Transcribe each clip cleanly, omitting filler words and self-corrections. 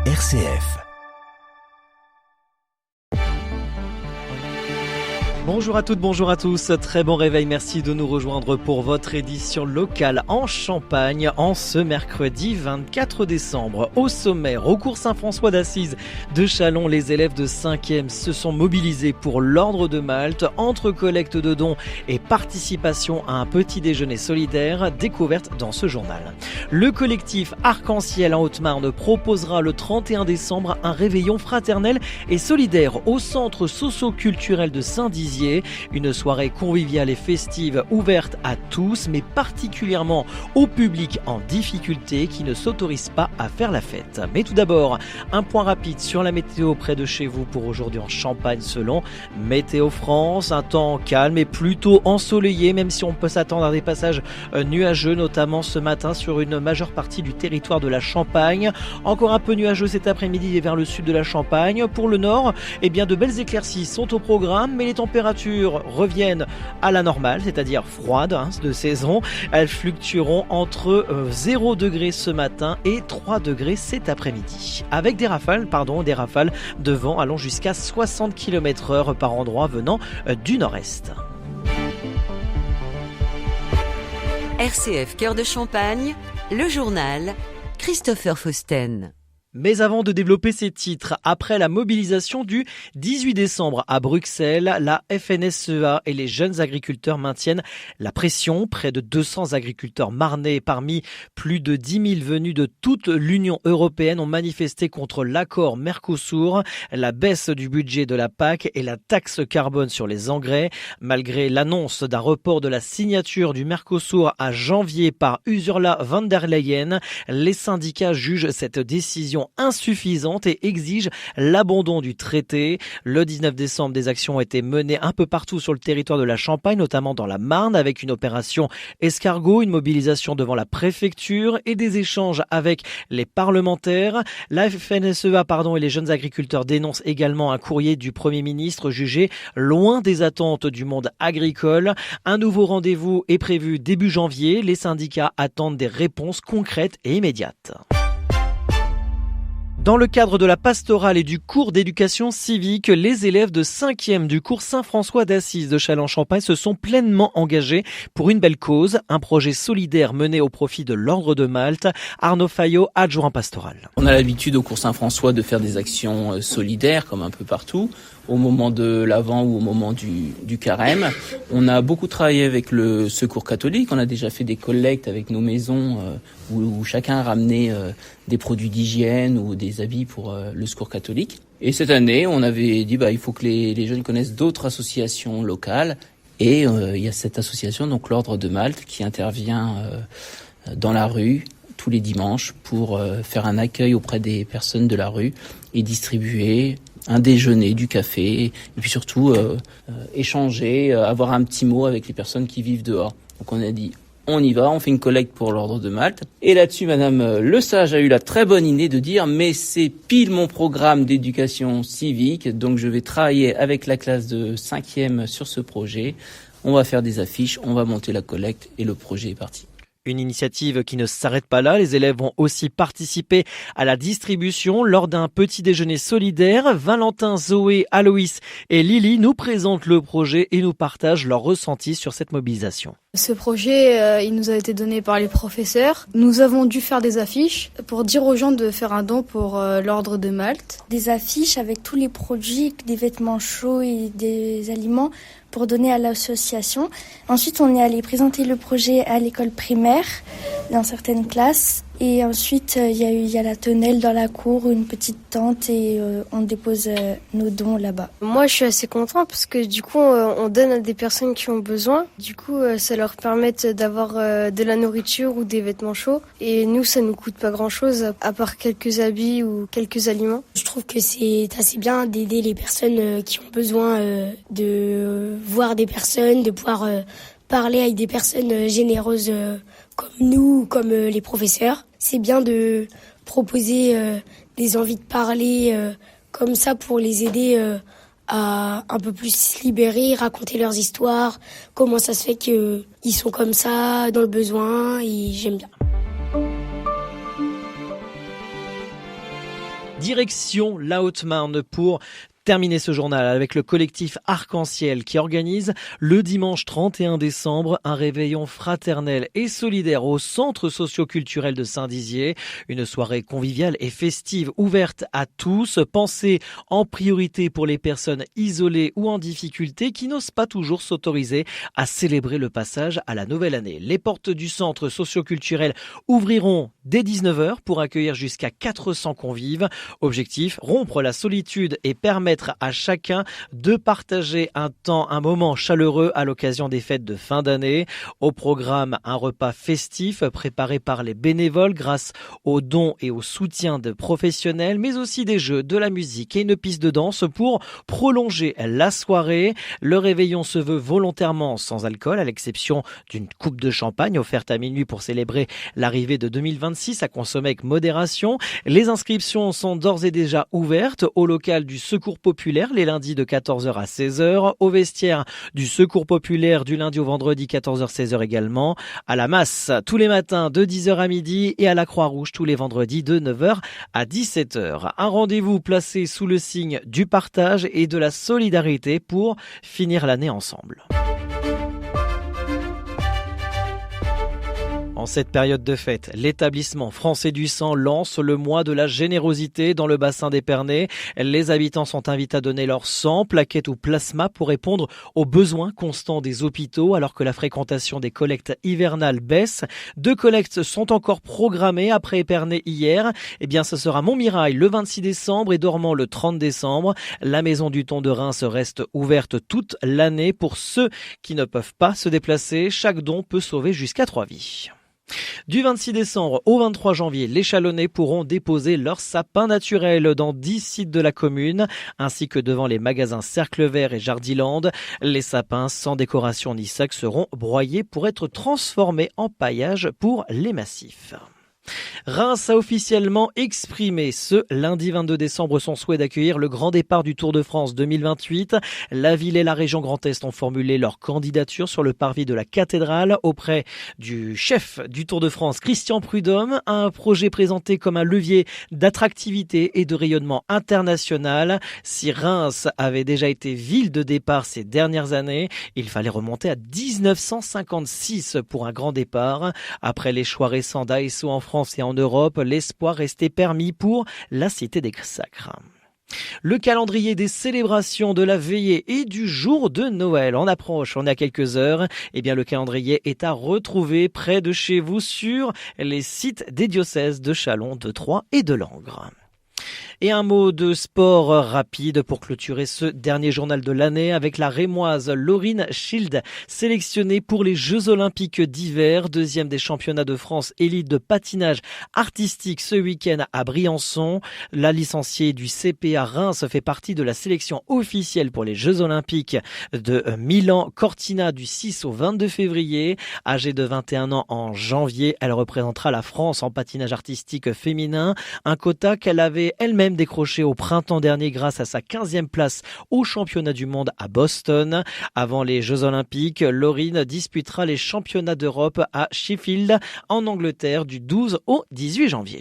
RCF. Bonjour à toutes, bonjour à tous, très bon réveil, merci de nous rejoindre pour votre édition locale en Champagne en ce mercredi 24 décembre. Au sommaire, au cours Saint-François d'Assise de Châlons, les élèves de 5e se sont mobilisés pour l'Ordre de Malte, entre collecte de dons et participation à un petit déjeuner solidaire, découverte dans ce journal. Le collectif Arc-en-Ciel en Haute-Marne proposera le 31 décembre un réveillon fraternel et solidaire au centre socio-culturel de Saint-Dizier. Une soirée conviviale et festive ouverte à tous, mais particulièrement au public en difficulté qui ne s'autorise pas à faire la fête. Mais tout d'abord, un point rapide sur la météo près de chez vous pour aujourd'hui en Champagne selon Météo France. Un temps calme et plutôt ensoleillé, même si on peut s'attendre à des passages nuageux, notamment ce matin sur une majeure partie du territoire de la Champagne. Encore un peu nuageux cet après-midi vers le sud de la Champagne. Pour le nord, de belles éclaircies sont au programme, mais les températures reviennent à la normale, c'est-à-dire froides de saison. Elles fluctueront entre 0 degrés ce matin et 3 degrés cet après-midi. Avec des rafales de vent allant jusqu'à 60 km/h par endroit venant du nord-est. RCF Cœur de Champagne, le journal Christopher Fausten. Mais avant de développer ces titres, après la mobilisation du 18 décembre à Bruxelles, la FNSEA et les jeunes agriculteurs maintiennent la pression. Près de 200 agriculteurs marnais parmi plus de 10 000 venus de toute l'Union européenne ont manifesté contre l'accord Mercosur, la baisse du budget de la PAC et la taxe carbone sur les engrais. Malgré l'annonce d'un report de la signature du Mercosur à janvier par Ursula von der Leyen, les syndicats jugent cette décision insuffisante et exige l'abandon du traité. Le 19 décembre, des actions ont été menées un peu partout sur le territoire de la Champagne, notamment dans la Marne, avec une opération escargot, une mobilisation devant la préfecture et des échanges avec les parlementaires. La FNSEA et les jeunes agriculteurs dénoncent également un courrier du Premier ministre jugé loin des attentes du monde agricole. Un nouveau rendez-vous est prévu début janvier. Les syndicats attendent des réponses concrètes et immédiates. Dans le cadre de la pastorale et du cours d'éducation civique, les élèves de 5e du cours Saint-François d'Assise de Châlons-en-Champagne se sont pleinement engagés pour une belle cause, un projet solidaire mené au profit de l'Ordre de Malte. Arnaud Fayot, adjoint pastoral. On a l'habitude au cours Saint-François de faire des actions solidaires, comme un peu partout, au moment de l'Avent ou au moment du Carême. On a beaucoup travaillé avec le Secours catholique, on a déjà fait des collectes avec nos maisons où chacun a ramené des produits d'hygiène ou des habits pour le Secours catholique. Et cette année, on avait dit il faut que les jeunes connaissent d'autres associations locales. Et il y a cette association, donc l'Ordre de Malte, qui intervient dans la rue tous les dimanches pour faire un accueil auprès des personnes de la rue et distribuer un déjeuner, du café, et puis surtout échanger, avoir un petit mot avec les personnes qui vivent dehors. Donc on a dit, on y va, on fait une collecte pour l'Ordre de Malte. Et là-dessus, Madame Le Sage a eu la très bonne idée de dire, mais c'est pile mon programme d'éducation civique, donc je vais travailler avec la classe de 5e sur ce projet. On va faire des affiches, on va monter la collecte et le projet est parti. Une initiative qui ne s'arrête pas là. Les élèves vont aussi participer à la distribution lors d'un petit déjeuner solidaire. Valentin, Zoé, Aloïs et Lily nous présentent le projet et nous partagent leurs ressentis sur cette mobilisation. Ce projet, il nous a été donné par les professeurs. Nous avons dû faire des affiches pour dire aux gens de faire un don pour l'Ordre de Malte. Des affiches avec tous les produits, des vêtements chauds et des aliments pour donner à l'association. Ensuite, on est allé présenter le projet à l'école primaire dans certaines classes. Et ensuite, il y a la tonnelle dans la cour, une petite tente et on dépose nos dons là-bas. Moi, je suis assez content parce que du coup, on donne à des personnes qui ont besoin. Du coup, ça leur permet d'avoir de la nourriture ou des vêtements chauds. Et nous, ça nous coûte pas grand-chose à part quelques habits ou quelques aliments. Je trouve que c'est assez bien d'aider les personnes qui ont besoin de voir des personnes, de pouvoir parler avec des personnes généreuses comme nous, comme les professeurs. C'est bien de proposer des envies de parler comme ça pour les aider à un peu plus se libérer, raconter leurs histoires, comment ça se fait qu'ils sont comme ça, dans le besoin, et j'aime bien. Direction la Haute-Marne pour terminer ce journal avec le collectif Arc-en-Ciel qui organise le dimanche 31 décembre un réveillon fraternel et solidaire au centre socio-culturel de Saint-Dizier. Une soirée conviviale et festive ouverte à tous, pensée en priorité pour les personnes isolées ou en difficulté qui n'osent pas toujours s'autoriser à célébrer le passage à la nouvelle année. Les portes du centre socio-culturel ouvriront dès 19h pour accueillir jusqu'à 400 convives. Objectif, rompre la solitude et permettre à chacun de partager un moment chaleureux à l'occasion des fêtes de fin d'année. Au programme, un repas festif préparé par les bénévoles grâce aux dons et au soutien de professionnels, mais aussi des jeux, de la musique et une piste de danse pour prolonger la soirée. Le réveillon se veut volontairement sans alcool, à l'exception d'une coupe de champagne offerte à minuit pour célébrer l'arrivée de 2026 à consommer avec modération. Les inscriptions sont d'ores et déjà ouvertes au local du Secours Populaire les lundis de 14h à 16h, au vestiaire du Secours Populaire du lundi au vendredi 14h-16h également, à la Masse tous les matins de 10h à midi et à la Croix-Rouge tous les vendredis de 9h à 17h. Un rendez-vous placé sous le signe du partage et de la solidarité pour finir l'année ensemble. En cette période de fête, l'établissement français du sang lance le mois de la générosité dans le bassin d'Épernay. Les habitants sont invités à donner leur sang, plaquettes ou plasma pour répondre aux besoins constants des hôpitaux alors que la fréquentation des collectes hivernales baisse. 2 collectes sont encore programmées après Épernay hier. Ce sera Montmirail le 26 décembre et Dormans le 30 décembre. La maison du thon de Reims reste ouverte toute l'année pour ceux qui ne peuvent pas se déplacer. Chaque don peut sauver jusqu'à 3 vies. Du 26 décembre au 23 janvier, les Chalonnais pourront déposer leur sapin naturel dans 10 sites de la commune, ainsi que devant les magasins Cercle Vert et Jardiland. Les sapins sans décoration ni sac seront broyés pour être transformés en paillage pour les massifs. Reims a officiellement exprimé ce lundi 22 décembre son souhait d'accueillir le grand départ du Tour de France 2028. La ville et la région Grand Est ont formulé leur candidature sur le parvis de la cathédrale auprès du chef du Tour de France, Christian Prudhomme. Un projet présenté comme un levier d'attractivité et de rayonnement international. Si Reims avait déjà été ville de départ ces dernières années, il fallait remonter à 1956 pour un grand départ. Après les choix récents d'ASO en France et en Europe, l'espoir restait permis pour la Cité des Sacres. Le calendrier des célébrations de la veillée et du jour de Noël en approche, on est à quelques heures. Le calendrier est à retrouver près de chez vous sur les sites des diocèses de Châlons, de Troyes et de Langres. Et un mot de sport rapide pour clôturer ce dernier journal de l'année avec la Rémoise Laurine Schild, sélectionnée pour les Jeux Olympiques d'hiver, 2e des championnats de France élite de patinage artistique ce week-end à Briançon. La licenciée du CPA Reims fait partie de la sélection officielle pour les Jeux Olympiques de Milan-Cortina du 6 au 22 février. Âgée de 21 ans en janvier, elle représentera la France en patinage artistique féminin, un quota qu'elle avait elle-même décroché au printemps dernier grâce à sa 15e place au championnat du monde à Boston. Avant les Jeux Olympiques, Laurine disputera les championnats d'Europe à Sheffield en Angleterre du 12 au 18 janvier.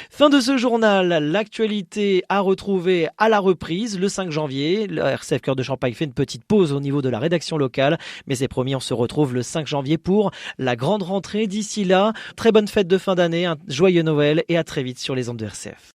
Fin de ce journal, l'actualité à retrouver à la reprise le 5 janvier. Le RCF Cœur de Champagne fait une petite pause au niveau de la rédaction locale, mais c'est promis, on se retrouve le 5 janvier pour la grande rentrée. D'ici là, très bonne fête de fin d'année, un joyeux Noël et à très vite sur les ondes de RCF.